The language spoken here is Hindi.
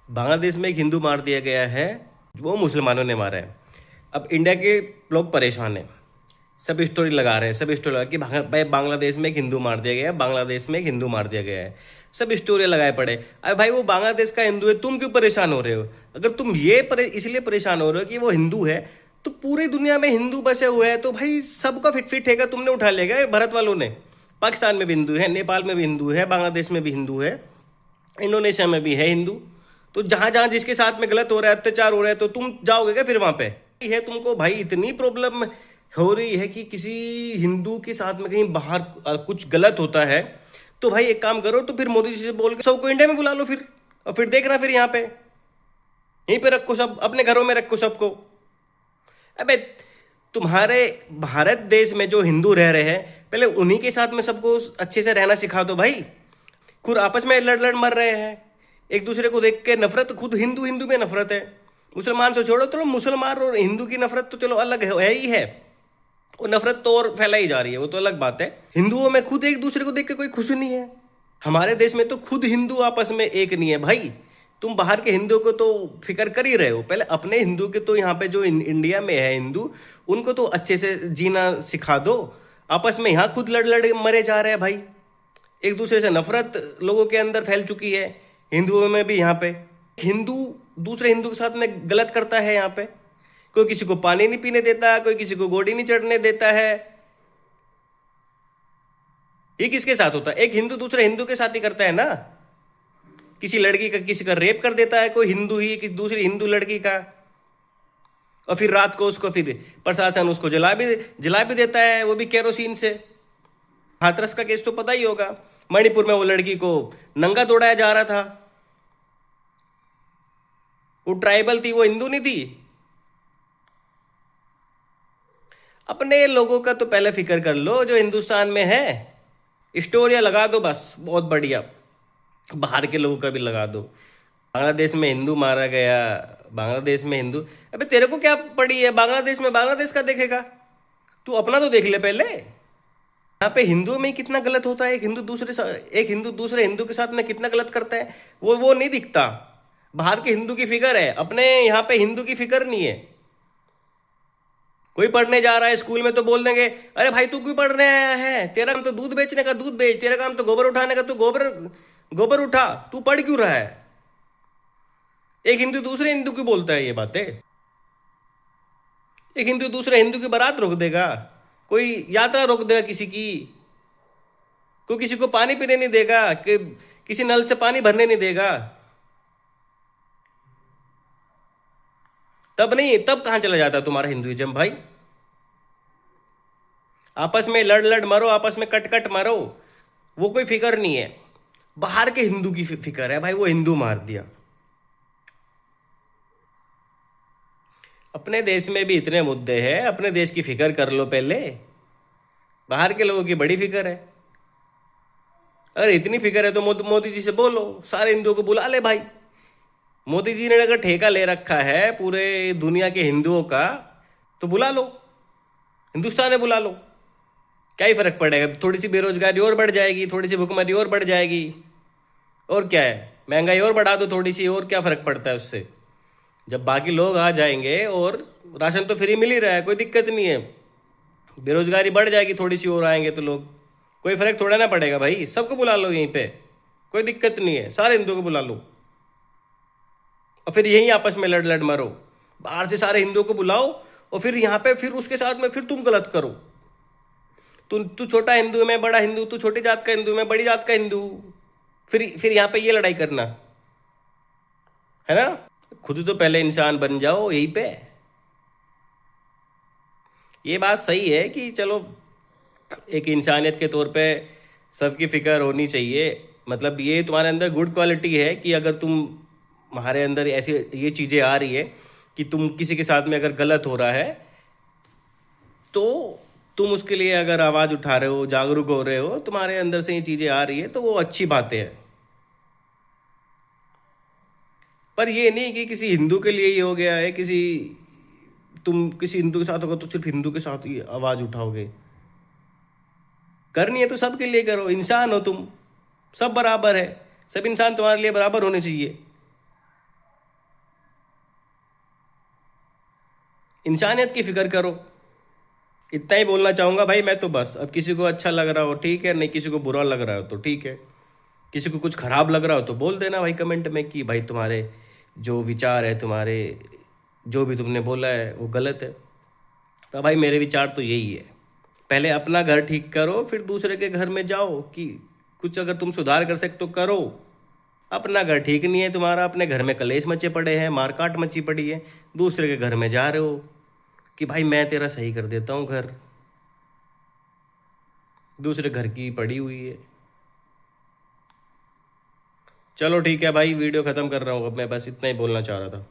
बांग्लादेश में एक हिंदू मार दिया गया है, वो मुसलमानों ने मारा है। अब इंडिया के लोग परेशान हैं, सब स्टोरी लगा रहे हैं, सब स्टोरी लगा कि भाई बांग्लादेश में एक हिंदू मार दिया गया है, बांग्लादेश में एक हिंदू मार दिया गया है। सब स्टोरी लगाए पड़े। अरे भाई वो बांग्लादेश का हिंदू है, तुम क्यों परेशान हो रहे हो? अगर तुम इसलिए परेशान हो रहे हो कि वो हिंदू है, तो पूरी दुनिया में हिंदू बसे हुए हैं, तो भाई सबका फिट फिट है, तुमने उठा लेगा भारत वालों ने। पाकिस्तान में भी हिंदू है, नेपाल में भी हिंदू है, बांग्लादेश में भी हिंदू है, इंडोनेशिया में भी है हिंदू। तो जहां जहां जिसके साथ में गलत हो रहा है, अत्याचार हो रहा है, तो तुम जाओगे क्या फिर वहां पे? है तुमको भाई इतनी प्रॉब्लम हो रही है कि किसी हिंदू के साथ में कहीं बाहर कुछ गलत होता है, तो भाई एक काम करो, तो फिर मोदी जी से बोल के सबको इंडिया में बुला लो फिर, और फिर देखना फिर यहाँ पे, यहीं पे रखो, सब अपने घरों में रखो सबको। अबे तुम्हारे भारत देश में जो हिंदू रह रहे हैं, पहले उन्हीं के साथ में सबको अच्छे से रहना सिखा दो भाई। खुद आपस में लड़ लड़ मर रहे हैं, एक दूसरे को देख के नफरत, खुद हिंदू हिंदू में नफरत है। मुसलमान से छोड़ो, तो मुसलमान और हिंदू की नफरत तो चलो अलग है ही है, वो नफरत तो और फैलाई जा रही है, वो तो अलग बात है। हिंदुओं में खुद एक दूसरे को देख के कोई खुश नहीं है। हमारे देश में तो खुद हिंदू आपस में एक नहीं है भाई। तुम बाहर के हिंदुओं को तो फिक्र कर ही रहे हो, पहले अपने हिंदू के तो यहाँ पे जो इंडिया में है हिंदू, उनको तो अच्छे से जीना सिखा दो। आपस में यहाँ खुद लड़ लड़ मरे जा रहे हैं भाई। एक दूसरे से नफरत लोगों के अंदर फैल चुकी है, हिंदुओं में भी। यहाँ पे हिंदू दूसरे हिंदू के साथ में गलत करता है यहाँ पे। कोई किसी को पानी नहीं पीने देता, कोई किसी को गोड़ी नहीं चढ़ने देता है। ये किसके साथ होता है? एक हिंदू दूसरे हिंदू के साथ ही करता है ना। किसी लड़की का किसी का रेप कर देता है कोई हिंदू ही किसी दूसरी हिंदू लड़की का, और फिर रात को उसको फिर प्रशासन उसको जला भी देता है, वो भी केरोसिन से। हाथरस का केस तो पता ही होगा, मणिपुर में वो लड़की को नंगा दौड़ाया जा रहा था। वो ट्राइबल थी, वो हिंदू नहीं थी। अपने लोगों का तो पहले फिक्र कर लो जो हिंदुस्तान में है। स्टोरियां लगा दो बस, बहुत बढ़िया। बाहर के लोगों का भी लगा दो। बांग्लादेश में हिंदू मारा गया, बांग्लादेश में हिंदू। अबे तेरे को क्या पड़ी है बांग्लादेश में? बांग्लादेश का देखेगा, तू अपना तो देख ले पहले। यहाँ पे हिंदुओं में ही कितना गलत होता है, एक हिंदू दूसरे हिंदू के साथ में कितना गलत करता है, वो नहीं दिखता। बाहर के हिंदू की फिक्र है, अपने यहाँ पे हिंदू की फिक्र नहीं है। कोई पढ़ने जा रहा है स्कूल में तो बोल देंगे, अरे भाई तू क्यों पढ़ने आया है? तेरा काम तो दूध बेचने का, दूध बेच। तेरा काम तो गोबर उठाने का, तू गोबर गोबर उठा। तू पढ़ क्यों रहा है? एक हिंदू दूसरे हिंदू की बोलता है ये बातें। एक हिंदू दूसरे हिंदू की बारात रोक देगा, कोई यात्रा रोक देगा किसी की, कोई किसी को पानी पीने नहीं देगा, कि किसी नल से पानी भरने नहीं देगा। तब नहीं, तब कहां चला जाता तुम्हारा हिंदुइज्म भाई? आपस में लड़ लड़ मरो, आपस में कट कट मरो, वो कोई फिक्र नहीं है। बाहर के हिंदू की फिक्र है भाई, वो हिंदू मार दिया। अपने देश में भी इतने मुद्दे हैं, अपने देश की फिक्र कर लो पहले। बाहर के लोगों की बड़ी फिक्र है। अगर इतनी फिक्र है तो मोदी जी से बोलो, सारे हिंदुओं को बुला ले भाई। मोदी जी ने अगर ठेका ले रखा है पूरे दुनिया के हिंदुओं का, तो बुला लो, हिंदुस्तान में बुला लो। क्या ही फर्क पड़ेगा? थोड़ी सी बेरोजगारी और बढ़ जाएगी, थोड़ी सी भुखमरी और बढ़ जाएगी, और क्या है, महंगाई और बढ़ा दो थोड़ी सी, और क्या फर्क पड़ता है उससे? जब बाकी लोग आ जाएंगे, और राशन तो फ्री मिल ही रहा है, कोई दिक्कत नहीं है। बेरोजगारी बढ़ जाएगी, थोड़ी सी और आएंगे तो लोग, कोई फर्क थोड़ा ना पड़ेगा भाई। सबको बुला लो यहीं पे, कोई दिक्कत नहीं है, सारे हिंदुओं को बुला लो, और फिर यहीं आपस में लड़ लड़ मरो। बाहर से सारे हिंदुओं को बुलाओ, और फिर यहाँ पे फिर उसके साथ में फिर तुम गलत करो। तू छोटा हिंदू, मैं बड़ा हिंदू, तू छोटी जात का हिंदू, मैं बड़ी जात का हिंदू, फिर यहाँ पे ये लड़ाई करना है ना? खुद तो पहले इंसान बन जाओ यहीं पे। ये बात सही है कि चलो एक इंसानियत के तौर पे सबकी फिक्र होनी चाहिए। मतलब ये तुम्हारे अंदर गुड क्वालिटी है कि अगर तुम्हारे अंदर ऐसी ये चीज़ें आ रही है कि तुम किसी के साथ में अगर गलत हो रहा है, तो तुम उसके लिए अगर आवाज़ उठा रहे हो, जागरूक हो रहे हो, तुम्हारे अंदर से ये चीज़ें आ रही है, तो वो अच्छी बातें हैं। पर ये नहीं कि किसी हिंदू के लिए ही हो गया है, तुम किसी हिंदू के साथ होगा तो सिर्फ हिंदू के साथ ही आवाज़ उठाओगे। करनी है तो सबके लिए करो, इंसान हो तुम, सब बराबर है, सब इंसान तुम्हारे लिए बराबर होने चाहिए। इंसानियत की फ़िक्र करो। इतना ही बोलना चाहूँगा भाई मैं तो बस। अब किसी को अच्छा लग रहा हो ठीक है, नहीं किसी को बुरा लग रहा हो तो ठीक है। किसी को कुछ ख़राब लग रहा हो तो बोल देना भाई कमेंट में कि भाई तुम्हारे जो विचार है, तुम्हारे जो भी तुमने बोला है वो गलत है। तो भाई मेरे विचार तो यही है, पहले अपना घर ठीक करो फिर दूसरे के घर में जाओ कि कुछ अगर तुम सुधार कर सकते तो करो। अपना घर ठीक नहीं है तुम्हारा, अपने घर में कलेश मचे पड़े हैं, मारकाट मची पड़ी है, दूसरे के घर में जा रहे हो कि भाई मैं तेरा सही कर देता हूँ घर, दूसरे घर की पड़ी हुई है। चलो ठीक है भाई, वीडियो ख़त्म कर रहा हूँ अब मैं, बस इतना ही बोलना चाह रहा था।